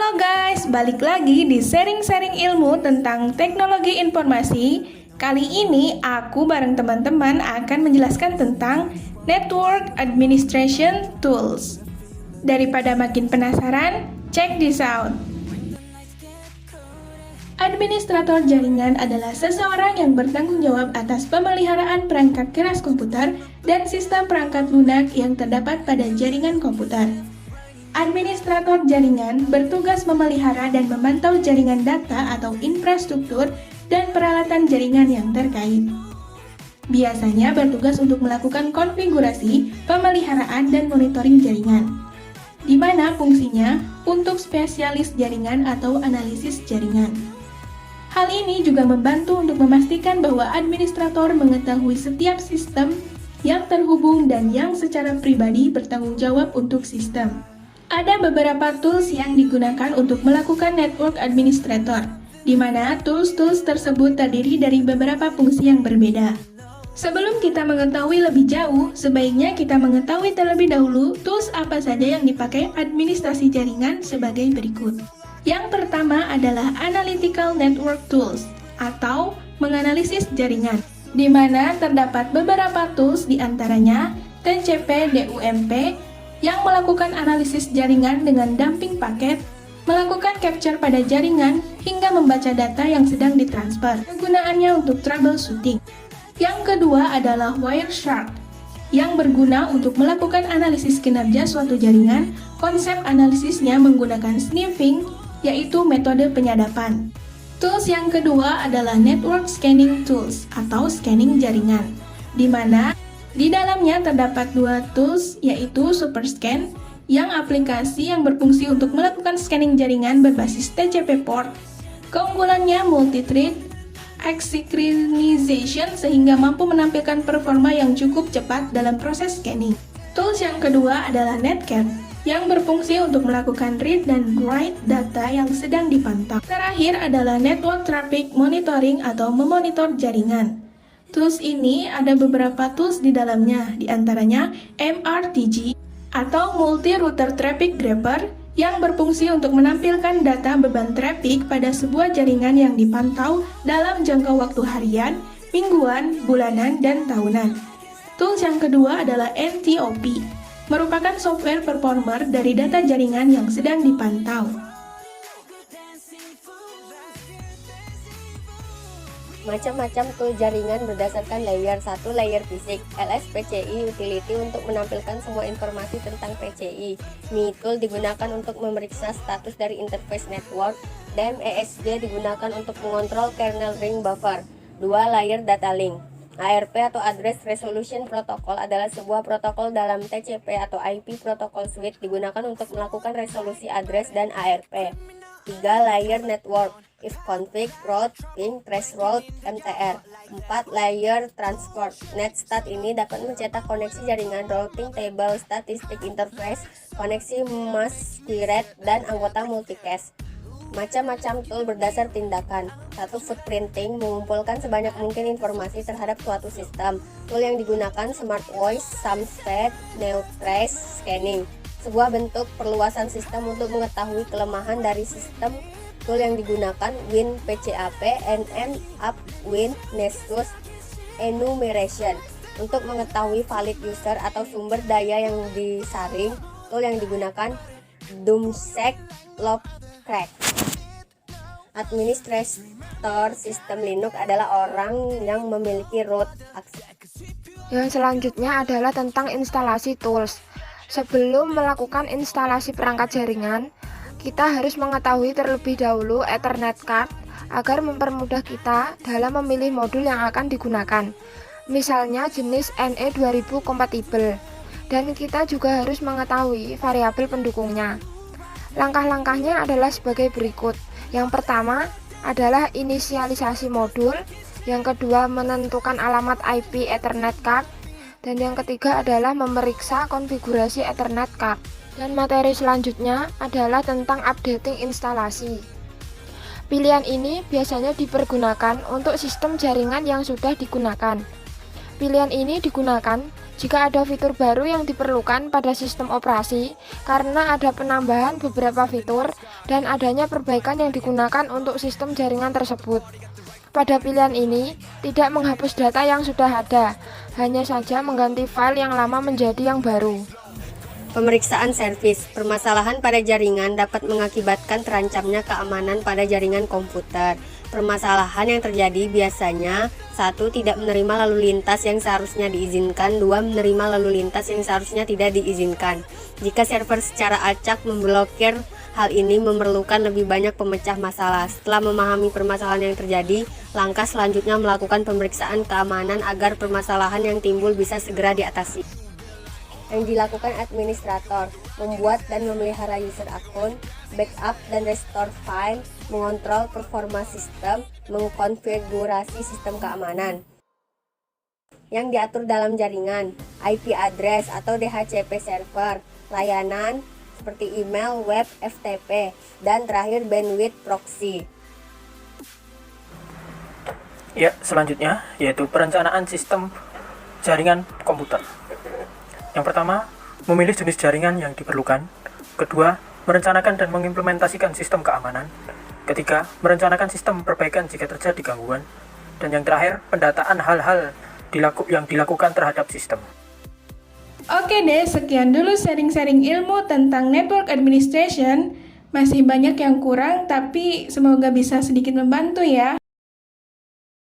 Halo guys, balik lagi di sharing-sharing ilmu tentang teknologi informasi. Kali ini aku bareng teman-teman akan menjelaskan tentang Network Administration Tools. Daripada makin penasaran, check this out. Administrator jaringan adalah seseorang yang bertanggung jawab atas pemeliharaan perangkat keras komputer dan sistem perangkat lunak yang terdapat pada jaringan komputer. Administrator jaringan bertugas memelihara dan memantau jaringan data atau infrastruktur dan peralatan jaringan yang terkait. Biasanya bertugas untuk melakukan konfigurasi, pemeliharaan, dan monitoring jaringan, di mana fungsinya untuk spesialis jaringan atau analisis jaringan. Hal ini juga membantu untuk memastikan bahwa administrator mengetahui setiap sistem yang terhubung dan yang secara pribadi bertanggung jawab untuk sistem. Ada beberapa tools yang digunakan untuk melakukan network administrator, di mana tools-tools tersebut terdiri dari beberapa fungsi yang berbeda. Sebelum kita mengetahui lebih jauh, sebaiknya kita mengetahui terlebih dahulu tools apa saja yang dipakai administrasi jaringan sebagai berikut. Yang pertama adalah Analytical Network Tools, atau menganalisis jaringan, di mana terdapat beberapa tools di antaranya TCP/DUMP, yang melakukan analisis jaringan dengan dumping paket, melakukan capture pada jaringan, hingga membaca data yang sedang ditransfer. Kegunaannya untuk troubleshooting. Yang kedua adalah Wireshark, yang berguna untuk melakukan analisis kinerja suatu jaringan. Konsep analisisnya menggunakan sniffing, yaitu metode penyadapan. Tools yang kedua adalah Network Scanning Tools, atau scanning jaringan, di mana di dalamnya terdapat dua tools, yaitu SuperScan, yang aplikasi yang berfungsi untuk melakukan scanning jaringan berbasis TCP port. Keunggulannya multi-thread asynchronization sehingga mampu menampilkan performa yang cukup cepat dalam proses scanning. Tools yang kedua adalah Netcat, yang berfungsi untuk melakukan read dan write data yang sedang dipantau. Terakhir adalah Network Traffic Monitoring atau memonitor jaringan. Tools ini ada beberapa tools di dalamnya, diantaranya MRTG atau Multi Router Traffic Grapher, yang berfungsi untuk menampilkan data beban traffic pada sebuah jaringan yang dipantau dalam jangka waktu harian, mingguan, bulanan, dan tahunan. Tools yang kedua adalah NTOP, merupakan software performer dari data jaringan yang sedang dipantau. Macam-macam tool jaringan berdasarkan layer. 1. Layer fisik, LSPCI utility untuk menampilkan semua informasi tentang PCI. MI tool digunakan untuk memeriksa status dari interface network. DMESG digunakan untuk mengontrol kernel ring buffer. 2. Layer data link. ARP atau Address Resolution Protocol adalah sebuah protokol dalam TCP atau IP Protocol Suite digunakan untuk melakukan resolusi address dan ARP. 3. Layer network, if config, route, ping, threshold, MTR. 4. Layer transport. Netstat ini dapat mencetak koneksi jaringan, routing table, statistik interface, koneksi masquerade, dan anggota multicast. Macam-macam tool berdasar tindakan. 1. Footprinting, mengumpulkan sebanyak mungkin informasi terhadap suatu sistem. Tool yang digunakan Smart Voice, Sumstat, Neutrace, Scanning. Sebuah bentuk perluasan sistem untuk mengetahui kelemahan dari sistem. Tool yang digunakan WinPCAP, NMAP, Win, Nessus, Enumeration. Untuk mengetahui valid user atau sumber daya yang disaring. Tool yang digunakan Doomsec, Lovecrack. Administrator sistem Linux adalah orang yang memiliki root access. Yang selanjutnya adalah tentang instalasi tools. Sebelum melakukan instalasi perangkat jaringan, kita harus mengetahui terlebih dahulu Ethernet card agar mempermudah kita dalam memilih modul yang akan digunakan. Misalnya jenis NE2000 kompatibel, dan kita juga harus mengetahui variabel pendukungnya. Langkah-langkahnya adalah sebagai berikut. Yang pertama adalah inisialisasi modul, yang kedua menentukan alamat IP Ethernet card, dan yang ketiga adalah memeriksa konfigurasi Ethernet card. Dan materi selanjutnya adalah tentang updating instalasi. Pilihan ini biasanya dipergunakan untuk sistem jaringan yang sudah digunakan. Pilihan ini digunakan Jika ada fitur baru yang diperlukan pada sistem operasi karena ada penambahan beberapa fitur dan adanya perbaikan yang digunakan untuk sistem jaringan tersebut. Pada pilihan ini, tidak menghapus data yang sudah ada, hanya saja mengganti file yang lama menjadi yang baru. Pemeriksaan servis. Permasalahan pada jaringan dapat mengakibatkan terancamnya keamanan pada jaringan komputer. Permasalahan yang terjadi biasanya 1. Tidak menerima lalu lintas yang seharusnya diizinkan. 2. Menerima lalu lintas yang seharusnya tidak diizinkan. Jika server secara acak memblokir, hal ini memerlukan lebih banyak pemecah masalah. Setelah memahami permasalahan yang terjadi, langkah selanjutnya melakukan pemeriksaan keamanan agar permasalahan yang timbul bisa segera diatasi. Yang dilakukan administrator, membuat dan memelihara user akun, backup dan restore file, mengontrol performa sistem, mengkonfigurasi sistem keamanan. Yang diatur dalam jaringan, IP address atau DHCP server, layanan seperti email, web, FTP, dan terakhir bandwidth proxy. Ya, selanjutnya yaitu perencanaan sistem jaringan komputer. Yang pertama, memilih jenis jaringan yang diperlukan. Kedua, merencanakan dan mengimplementasikan sistem keamanan. Ketiga, merencanakan sistem perbaikan jika terjadi gangguan. Dan yang terakhir, pendataan hal-hal yang dilakukan terhadap sistem. Oke deh, sekian dulu sharing-sharing ilmu tentang network administration. Masih banyak yang kurang, tapi semoga bisa sedikit membantu ya.